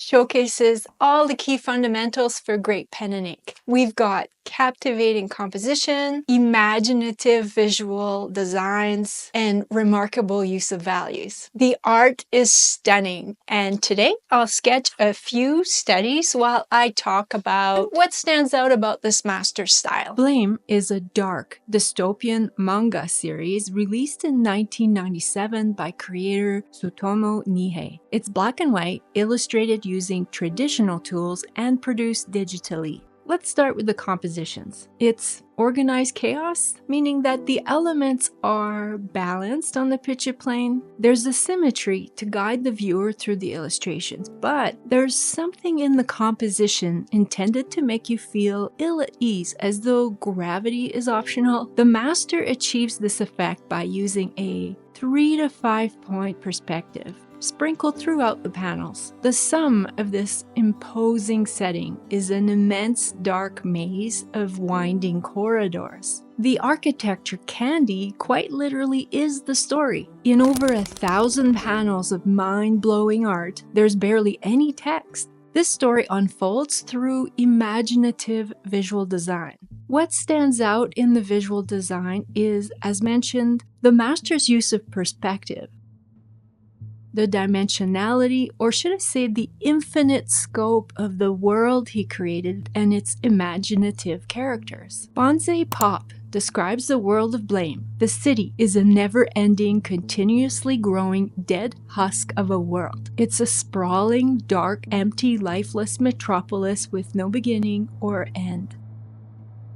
showcases all the key fundamentals for great pen and ink. We've got captivating composition, imaginative visual designs, and remarkable use of values. The art is stunning, and today I'll sketch a few studies while I talk about what stands out about this master's style. Blame is a dark, dystopian manga series released in 1997 by creator Tsutomu Nihei. It's black and white, illustrated using traditional tools, and produced digitally. Let's start with the compositions. It's organized chaos, meaning that the elements are balanced on the picture plane. There's a symmetry to guide the viewer through the illustrations, but there's something in the composition intended to make you feel ill at ease, as though gravity is optional. The master achieves this effect by using a 3 to 5 point perspective sprinkled throughout the panels. The sum of this imposing setting is an immense dark maze of winding corridors. The architecture candy quite literally is the story. In over 1,000 panels of mind-blowing art, there's barely any text. This story unfolds through imaginative visual design. What stands out in the visual design is, as mentioned, the master's use of perspective. The dimensionality, or should I say the infinite scope of the world he created and its imaginative characters. Bonsai Pop describes the world of Blame. The city is a never-ending, continuously growing, dead husk of a world. It's a sprawling, dark, empty, lifeless metropolis with no beginning or end.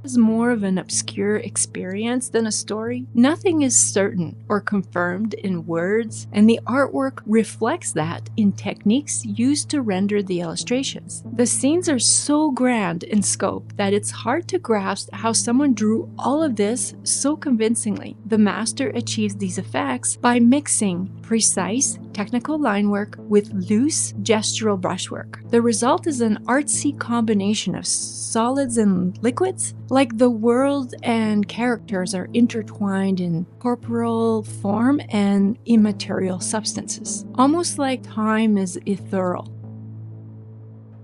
Is more of an obscure experience than a story. Nothing is certain or confirmed in words, and the artwork reflects that in techniques used to render the illustrations. The scenes are so grand in scope that it's hard to grasp how someone drew all of this so convincingly. The master achieves these effects by mixing precise technical line work with loose gestural brushwork. The result is an artsy combination of solids and liquids, like the world and characters are intertwined in corporeal form and immaterial substances, almost like time is ethereal.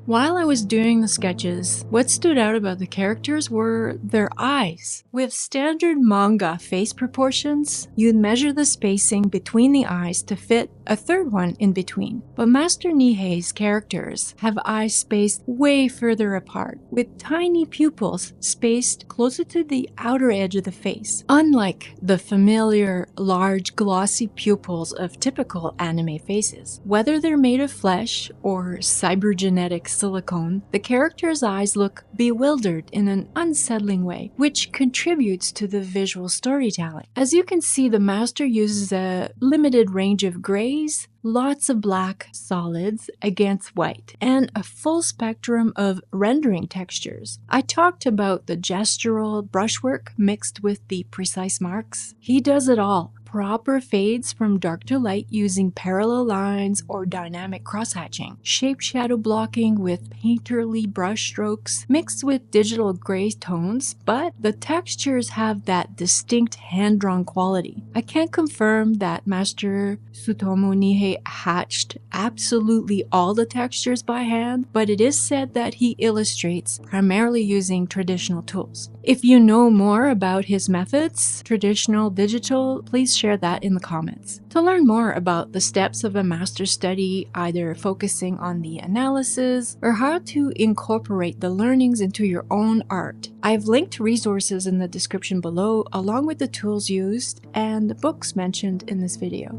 While I was doing the sketches, what stood out about the characters were their eyes. With standard manga face proportions, you'd measure the spacing between the eyes to fit a third one in between. But Master Nihei's characters have eyes spaced way further apart, with tiny pupils spaced closer to the outer edge of the face. Unlike the familiar, large, glossy pupils of typical anime faces. Whether they're made of flesh or cybergenetic silicone, the characters' eyes look bewildered in an unsettling way, which contributes to the visual storytelling. As you can see, the master uses a limited range of grays, lots of black solids against white, and a full spectrum of rendering textures. I talked about the gestural brushwork mixed with the precise marks. He does it all. Proper fades from dark to light using parallel lines or dynamic cross-hatching, shape shadow blocking with painterly brush strokes mixed with digital gray tones, but the textures have that distinct hand-drawn quality. I can't confirm that Master Tsutomu Nihei hatched absolutely all the textures by hand, but it is said that he illustrates primarily using traditional tools. If you know more about his methods, traditional, digital, please share that in the comments. To learn more about the steps of a master study, either focusing on the analysis or how to incorporate the learnings into your own art, I've linked resources in the description below along with the tools used and the books mentioned in this video.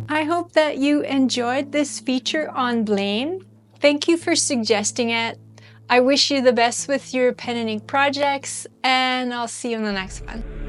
I hope that you enjoyed this feature on Blame. Thank you for suggesting it. I wish you the best with your pen and ink projects, and I'll see you in the next one.